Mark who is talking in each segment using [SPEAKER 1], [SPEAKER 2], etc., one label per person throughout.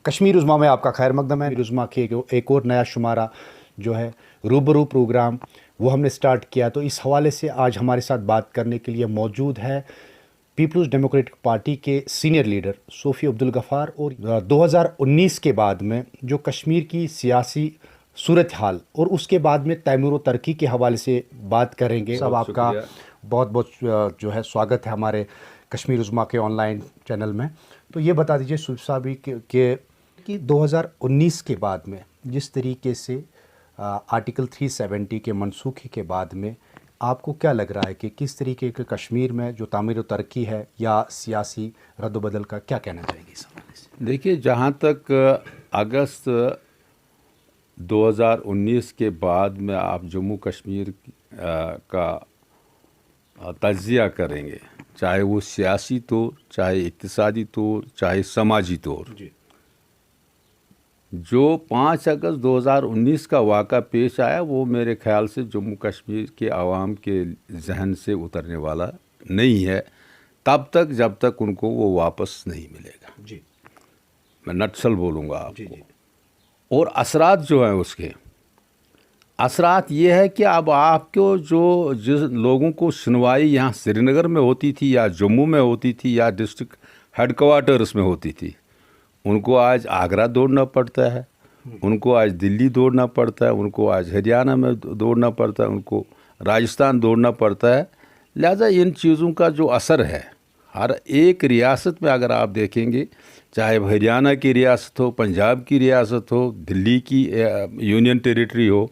[SPEAKER 1] کشمیر عظمیٰ میں آپ کا خیر مقدم ہے. عظمیٰ کے ایک اور نیا شمارہ جو ہے روبرو پروگرام وہ ہم نے سٹارٹ کیا. تو اس حوالے سے آج ہمارے ساتھ بات کرنے کے لیے موجود ہے پیپلز ڈیموکریٹک پارٹی کے سینئر لیڈر صوفی عبدالغفار. اور 2019 کے بعد میں جو کشمیر کی سیاسی صورتحال اور اس کے بعد میں تعمیر و ترقی کے حوالے سے بات کریں گے. سب آپ کا بہت بہت جو ہے سواگت ہے ہمارے کشمیر عظمیٰ کے آن لائن چینل میں. تو یہ بتا دیجیے صوفی صاحب کہ 2019 کے بعد میں جس طریقے سے آرٹیکل 370 کے منسوخی کے بعد میں آپ کو کیا لگ رہا ہے کہ کس طریقے کے کشمیر میں جو تعمیر و ترقی ہے یا سیاسی رد و بدل کا کیا کہنا چاہیے اس حوالے سے؟
[SPEAKER 2] دیکھیے، جہاں تک اگست 2019 کے بعد میں آپ جموں کشمیر کا تجزیہ کریں گے، چاہے وہ سیاسی طور، چاہے اقتصادی طور، چاہے سماجی طور، جو 5 اگست 2019 کا واقعہ پیش آیا وہ میرے خیال سے جموں کشمیر کے عوام کے ذہن سے اترنے والا نہیں ہے تب تک جب تک ان کو وہ واپس نہیں ملے گا. میں نٹسل بولوں گا آپ کو. اور اثرات جو ہیں اس کے اثرات یہ ہے کہ اب آپ کو جس لوگوں کو سنوائی یہاں سری نگر میں ہوتی تھی یا جموں میں ہوتی تھی یا ڈسٹرکٹ ہیڈ کوارٹرز میں ہوتی تھی، ان کو آج آگرہ دوڑنا پڑتا ہے، ان کو آج دلی دوڑنا پڑتا ہے، ان کو آج ہریانہ میں دوڑنا پڑتا ہے، ان کو راجستھان دوڑنا پڑتا ہے. لہذا ان چیزوں کا جو اثر ہے ہر ایک ریاست میں اگر آپ دیکھیں گے، چاہے ہریانہ کی ریاست ہو، پنجاب کی ریاست ہو، دلی کی یونین ٹیریٹری ہو،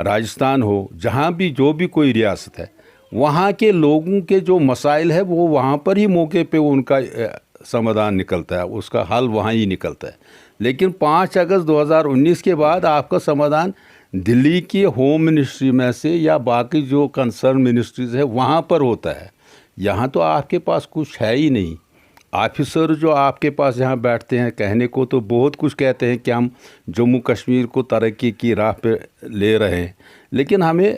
[SPEAKER 2] راجستھان ہو، جہاں بھی جو بھی کوئی ریاست ہے، وہاں کے لوگوں کے جو مسائل ہے وہ وہاں پر ہی موقع پہ ان کا سمادھان نکلتا ہے، اس کا حل وہاں ہی نکلتا ہے. لیکن 5 اگست 2019 کے بعد آپ کا سمادھان دلی کی ہوم منسٹری میں سے یا باقی جو کنسرن منسٹریز ہے وہاں پر ہوتا ہے. یہاں تو آپ کے پاس کچھ ہے ہی نہیں. آفیسر جو آپ کے پاس یہاں بیٹھتے ہیں کہنے کو تو بہت کچھ کہتے ہیں کہ ہم جموں کشمیر کو ترقی کی راہ پہ لے رہے ہیں، لیکن ہمیں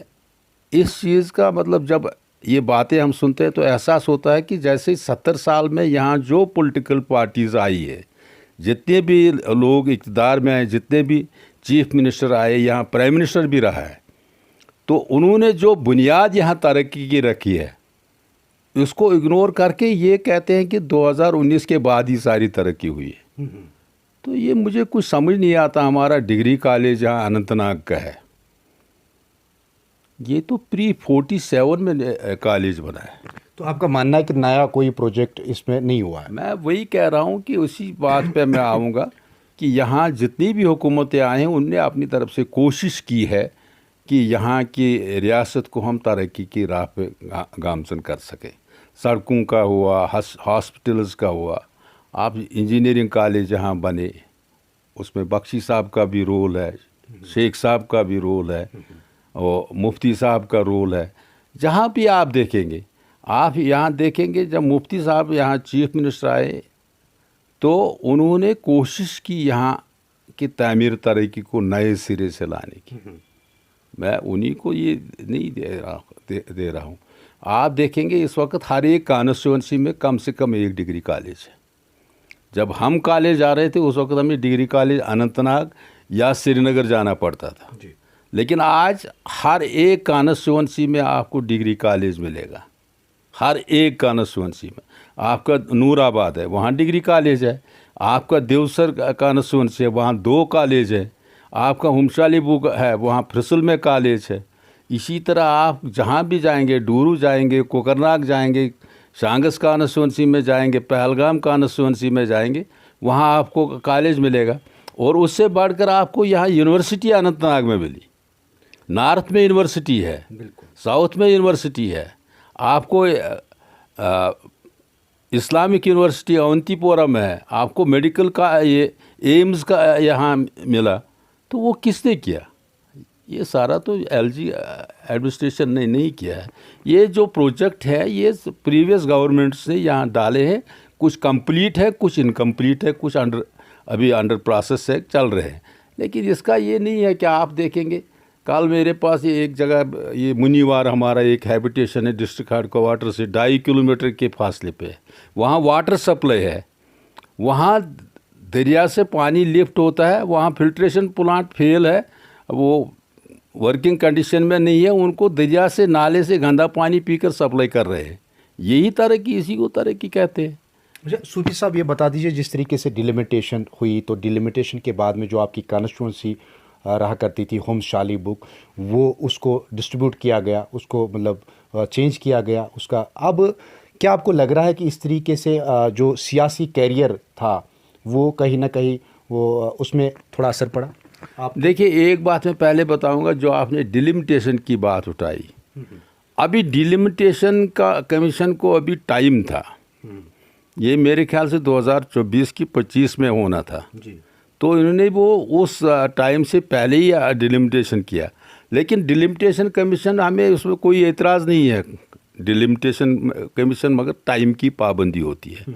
[SPEAKER 2] اس چیز کا مطلب جب یہ باتیں ہم سنتے ہیں تو احساس ہوتا ہے کہ جیسے 70 سال میں یہاں جو پولیٹیکل پارٹیز آئی ہے، جتنے بھی لوگ اقتدار میں آئے، جتنے بھی چیف منسٹر آئے، یہاں پرائم منسٹر بھی رہا ہے، تو انہوں نے جو بنیاد یہاں ترقی کی رکھی ہے اس کو اگنور کر کے یہ کہتے ہیں کہ 2019 کے بعد ہی ساری ترقی ہوئی ہے. تو یہ مجھے کچھ سمجھ نہیں آتا. ہمارا ڈگری کالج یہاں اننت ناگ کا ہے، یہ تو پری 47 میں کالج بنا ہے.
[SPEAKER 1] تو آپ کا ماننا ہے کہ نیا کوئی پروجیکٹ اس میں نہیں ہوا ہے؟
[SPEAKER 2] میں وہی کہہ رہا ہوں کہ اسی بات پہ میں آؤں گا کہ یہاں جتنی بھی حکومتیں آئیں ان نے اپنی طرف سے کوشش کی ہے کہ یہاں کی ریاست کو ہم ترقی کی راہ پہ گامزن کر سکیں. سڑکوں کا ہوا، ہاسپٹلز کا ہوا، آپ انجینئرنگ کالج یہاں بنے، اس میں بخشی صاحب کا بھی رول ہے، شیخ صاحب کا بھی رول ہے، اور مفتی صاحب کا رول ہے. جہاں بھی آپ دیکھیں گے، آپ یہاں دیکھیں گے جب مفتی صاحب یہاں چیف منسٹر آئے تو انہوں نے کوشش کی یہاں کی تعمیر ترقی کو نئے سرے سے لانے کی. میں انہی کو یہ نہیں دے رہا ہوں. آپ دیکھیں گے اس وقت ہر ایک کانسٹیچوئنسی میں کم سے کم ایک ڈگری کالج ہے. جب ہم کالج جا رہے تھے اس وقت ہمیں ڈگری کالج اننت ناگ یا سری نگر جانا پڑتا تھا، لیکن آج ہر ایک کانسٹیچوئنسی میں آپ کو ڈگری کالج ملے گا. ہر ایک کانسٹیچوئنسی میں آپ کا نور آباد ہے، وہاں ڈگری کالج ہے. آپ کا دیوسر کانسٹیچوئنسی ہے، وہاں 2 کالج ہے. آپ کا ہمشالی بوگ ہے، وہاں فرسل میں کالج ہے. اسی طرح آپ جہاں بھی جائیں گے، ڈورو جائیں گے، کوکرناگ جائیں گے، شانگس کانسٹیچوئنسی میں جائیں گے، پہلگام کانسٹیچوئنسی میں جائیں گے، وہاں آپ کو کالج ملے گا. اور اس سے بڑھ کر آپ کو یہاں یونیورسٹی اننت ناگ میں ملی. نارتھ میں یونیورسٹی ہے، ساؤتھ میں یونیورسٹی ہے. آپ کو اسلامک یونیورسٹی اونتی پورم ہے، آپ کو میڈیکل کا یہ ایمز کا یہاں ملا. تو وہ کس نے کیا؟ یہ سارا تو ایل جی ایڈمنسٹریشن نے نہیں کیا ہے. یہ جو پروجیکٹ ہے یہ پریویس گورنمنٹس نے یہاں ڈالے ہیں. کچھ کمپلیٹ ہے، کچھ انکمپلیٹ ہے، کچھ ابھی انڈر پروسیس ہے، چل رہے ہیں. لیکن اس کا یہ نہیں ہے کہ آپ دیکھیں گے کل میرے پاس یہ ایک جگہ یہ منیوار ہمارا ایک ہیبیٹیشن ہے ڈسٹرکٹ ہیڈ کوارٹر سے 2.5 کلومیٹر کے فاصلے پہ ہے. وہاں واٹر سپلائی ہے، وہاں دریا سے پانی لفٹ ہوتا ہے, وہاں فلٹریشن پلانٹ فیل ہے, وہ ورکنگ کنڈیشن میں نہیں ہے, ان کو دریا سے نالے سے گندا پانی پی کر سپلائی کر رہے ہیں. یہی ترقی, اسی کو ترقی کہتے ہیں.
[SPEAKER 1] صوفی صاحب یہ بتا دیجئے, جس طریقے سے ڈیلیمیٹیشن ہوئی تو ڈیلیمیٹیشن کے بعد میں جو آپ کی کانسٹیٹوئنسی رہا کرتی تھی ہوم شالی بک, وہ اس کو ڈسٹریبیوٹ کیا گیا, اس کو مطلب چینج کیا گیا اس کا. اب کیا آپ کو لگ رہا ہے کہ اس طریقے سے جو سیاسی کیریئر تھا وہ کہیں نہ کہیں وہ اس میں تھوڑا اثر پڑا؟ آپ
[SPEAKER 2] دیکھیے, ایک بات میں پہلے بتاؤں گا, جو آپ نے ڈیلیمیٹیشن کی بات اٹھائی, ابھی ڈیلیمیٹیشن کا کمیشن کو ابھی ٹائم تھا, یہ میرے خیال سے 2024 کی 25 میں ہونا تھا.
[SPEAKER 1] جی,
[SPEAKER 2] تو انہوں نے وہ اس ٹائم سے پہلے ہی ڈیلیمیٹیشن کیا. لیکن ڈیلیمیٹیشن کمیشن, ہمیں اس میں کوئی اعتراض نہیں ہے ڈیلیمیٹیشن کمیشن, مگر ٹائم کی پابندی ہوتی ہے,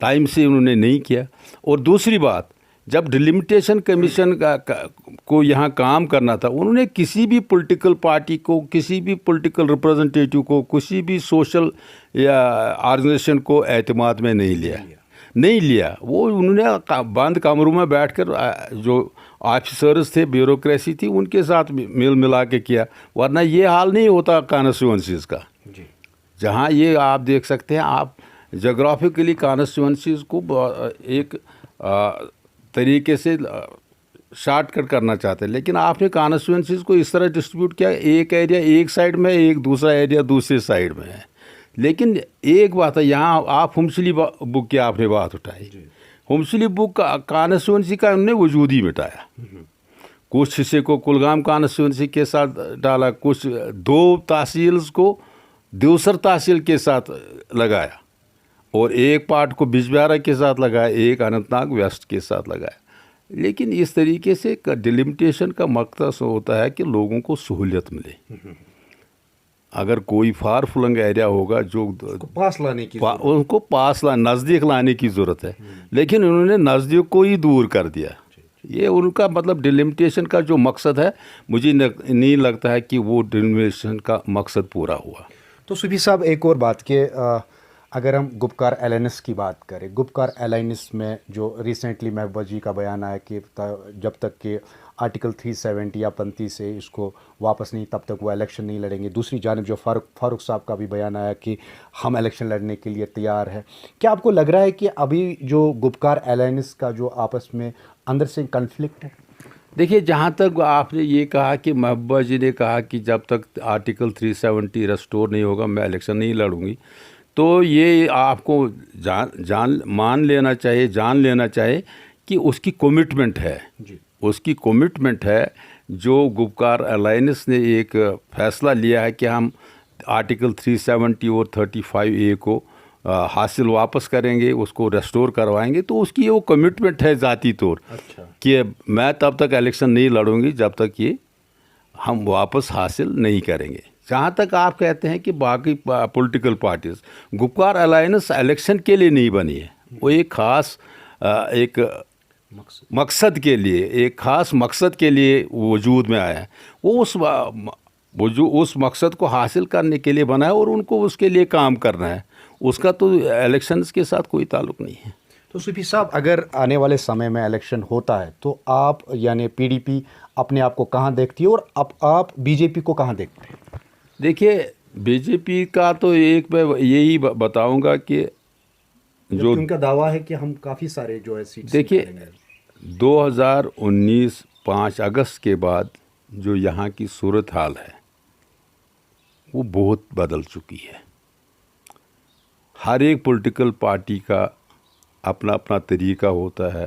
[SPEAKER 2] ٹائم سے انہوں نے نہیں کیا. اور دوسری بات, جب ڈیلیمیٹیشن کمیشن کو یہاں کام کرنا تھا, انہوں نے کسی بھی پولیٹیکل پارٹی کو, کسی بھی پولیٹیکل ریپرزنٹیٹیو کو, کسی بھی سوشل یا آرگنائزیشن کو اعتماد میں نہیں لیا. وہ انہوں نے بند کمروں میں بیٹھ کر جو آفیسرز تھے, بیوروکریسی تھی, ان کے ساتھ مل ملا کے کیا, ورنہ یہ حال نہیں ہوتا کانسٹیٹوئنسیز کا. جہاں یہ آپ دیکھ سکتے ہیں, آپ جغرافیکلی کانسٹیٹوئنسیز کو ایک طریقے سے شارٹ کٹ کرنا چاہتے ہیں, لیکن آپ نے کانسٹیٹوئنسیز کو اس طرح ڈسٹریبیوٹ کیا, ایک ایریا ایک سائڈ میں, ایک دوسرا ایریا دوسرے سائڈ میں ہے. لیکن ایک بات ہے, یہاں آپ ہومسلی بک کی آپ نے بات اٹھائی, ہومسلی بک کانسٹیٹوئنسی کا انہوں نے وجود ہی مٹایا. کچھ حصے کو کلگام کانسٹیٹوئنسی کے ساتھ ڈالا, کچھ 2 تحصیلز کو دیوسر تحصیل کے ساتھ لگایا, اور ایک پارٹ کو بجبہارا کے ساتھ لگایا, ایک اننت ناگ ویسٹ کے ساتھ لگایا. لیکن اس طریقے سے ڈیلیمیٹیشن کا مقصد ہوتا ہے کہ لوگوں کو سہولیت ملے. اگر کوئی فار فلنگ ایریا ہوگا جو
[SPEAKER 1] پاس لانے کی,
[SPEAKER 2] ان کو نزدیک لانے کی ضرورت ہے, لیکن انہوں نے نزدیک کو ہی دور کر دیا. یہ ان کا مطلب ڈیلیمیٹیشن کا جو مقصد ہے, مجھے نہیں لگتا ہے کہ وہ ڈیلیمیٹیشن کا مقصد پورا ہوا.
[SPEAKER 1] تو صوفی صاحب ایک اور بات کہ اگر ہم گپکار الائنس کی بات کریں, گپکار الائنس میں جو ریسنٹلی محبوبہ جی کا بیان آیا کہ جب تک کہ آرٹیکل 370 یا 35 سے اس کو واپس نہیں, تب تک وہ الیکشن نہیں لڑیں گے. دوسری جانب جو فاروق صاحب کا بھی بیان آیا کہ ہم الیکشن لڑنے کے لیے تیار ہے. کیا آپ کو لگ رہا ہے کہ ابھی جو گپکار الائنس کا جو آپس میں اندر سے کنفلکٹ ہے؟
[SPEAKER 2] دیکھیے, جہاں تک آپ نے یہ کہا کہ محبوبہ جی نے کہا کہ جب تک آرٹیکل 370 ریسٹور نہیں ہوگا میں الیکشن نہیں لڑوں گی, تو یہ آپ کو جان لینا چاہیے کہ اس کی کمٹمنٹ ہے. اس کی کمٹمنٹ ہے جو گپکار الائنس نے ایک فیصلہ لیا ہے کہ ہم آرٹیکل 370 اور 35A کو حاصل واپس کریں گے, اس کو ریسٹور کروائیں گے. تو اس کی وہ کمٹمنٹ ہے ذاتی طور کہ میں تب تک الیکشن نہیں لڑوں گی جب تک یہ ہم واپس حاصل نہیں کریں گے. جہاں تک آپ کہتے ہیں کہ باقی political parties, Gupkar alliance election کے لیے نہیں بنی ہے, وہ ایک خاص ایک مقصد کے لیے, ایک خاص مقصد کے لیے وجود میں آیا ہے. وہ اس مقصد کو حاصل کرنے کے لیے بنا ہے, اور ان کو اس کے لیے کام کرنا ہے. اس کا تو الیکشنز کے ساتھ کوئی تعلق نہیں ہے.
[SPEAKER 1] تو صوفی صاحب, اگر آنے والے سمے میں الیکشن ہوتا ہے تو آپ یعنی پی ڈی پی اپنے آپ کو کہاں دیکھتی ہے, اور آپ بی جے پی کو کہاں دیکھتے ہیں؟
[SPEAKER 2] دیکھیے, بی جے پی کا تو ایک میں یہی بتاؤں گا کہ جو
[SPEAKER 1] ان کا دعویٰ ہے کہ ہم کافی سارے جو ہے سیٹس,
[SPEAKER 2] دیکھیے 2019 5 اگست کے بعد جو یہاں کی صورتحال ہے وہ بہت بدل چکی ہے. ہر ایک پولیٹیکل پارٹی کا اپنا اپنا طریقہ ہوتا ہے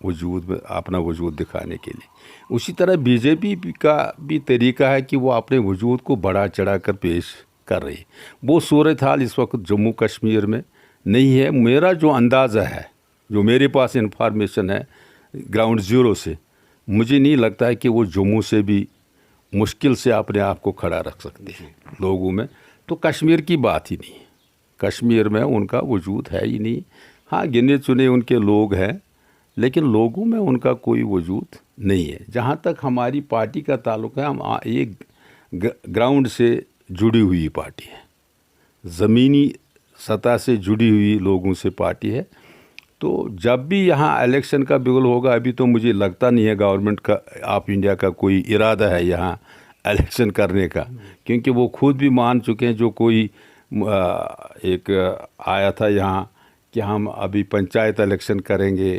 [SPEAKER 2] وجود میں اپنا وجود دکھانے کے لیے. اسی طرح بی جے پی کا بھی طریقہ ہے کہ وہ اپنے وجود کو بڑھا چڑھا کر پیش کر رہی ہے. وہ صورتحال اس وقت جموں کشمیر میں نہیں ہے. میرا جو اندازہ ہے, جو میرے پاس انفارمیشن ہے گراؤنڈ زیرو سے, مجھے نہیں لگتا ہے کہ وہ جموں سے بھی مشکل سے اپنے آپ کو کھڑا رکھ سکتے ہیں لوگوں میں. تو کشمیر کی بات ہی نہیں ہے, کشمیر میں ان کا وجود ہے ہی نہیں. ہاں, گنے چنے ان کے لوگ ہیں, لیکن لوگوں میں ان کا کوئی وجود نہیں ہے. جہاں تک ہماری پارٹی کا تعلق ہے, ہم ایک گراؤنڈ سے جڑی ہوئی پارٹی ہے, زمینی سطح سے جڑی ہوئی لوگوں سے پارٹی ہے. تو جب بھی یہاں الیکشن کا بگل ہوگا، ابھی تو مجھے لگتا نہیں ہے گورنمنٹ کا آف انڈیا کا کوئی ارادہ ہے یہاں الیکشن کرنے کا، کیونکہ وہ خود بھی مان چکے ہیں. جو کوئی ایک آیا تھا یہاں کہ ہم ابھی پنچایت الیکشن کریں گے،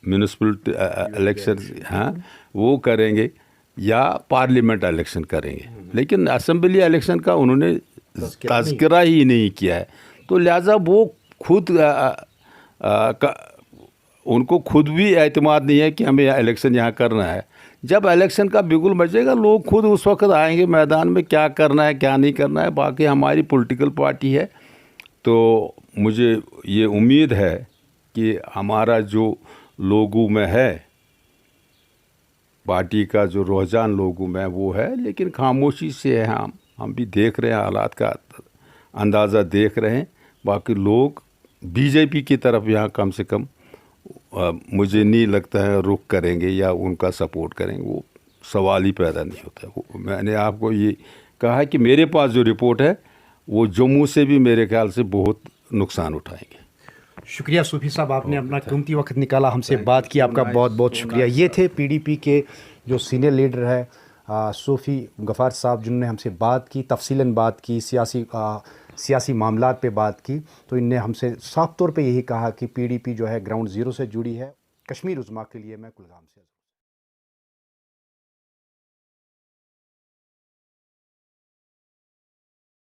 [SPEAKER 2] میونسپل الیکشن ہاں وہ کریں گے، یا پارلیمنٹ الیکشن کریں گے، لیکن اسمبلی الیکشن کا انہوں نے تذکرہ ہی نہیں کیا ہے. تو لہٰذا وہ خود ان کو خود بھی اعتماد نہیں ہے کہ ہمیں الیکشن یہاں کرنا ہے. جب الیکشن کا بگل بجے گا، لوگ خود اس وقت آئیں گے میدان میں، کیا کرنا ہے کیا نہیں کرنا ہے. باقی ہماری پولیٹیکل پارٹی ہے، تو مجھے یہ امید ہے کہ ہمارا جو لوگوں میں ہے، پارٹی کا جو رجحان لوگوں میں وہ ہے، لیکن خاموشی سے ہے. ہم بھی دیکھ رہے ہیں، حالات کا اندازہ دیکھ رہے ہیں. باقی لوگ بی جے پی کی طرف یہاں کم سے کم مجھے نہیں لگتا ہے رخ کریں گے یا ان کا سپورٹ کریں گے. وہ سوال ہی پیدا نہیں ہوتا. میں نے آپ کو یہ کہا کہ میرے پاس جو رپورٹ ہے وہ جموں سے بھی میرے خیال سے بہت نقصان اٹھائیں گے.
[SPEAKER 1] شکریہ صوفی صاحب، آپ نے اپنا قیمتی وقت نکالا ہم سے بات کی، آپ کا بہت بہت شکریہ. یہ تھے پی ڈی پی کے جو سینئر لیڈر ہے صوفی غفار صاحب، جنہوں نے ہم سے بات کی، تفصیلاً بات کی، سیاسی معاملات پہ بات کی. تو ان نے ہم سے صاف طور پہ یہی کہا کہ پی ڈی پی جو ہے گراؤنڈ زیرو سے جڑی ہے. کشمیر عظمیٰ کے لیے میں کلگام سے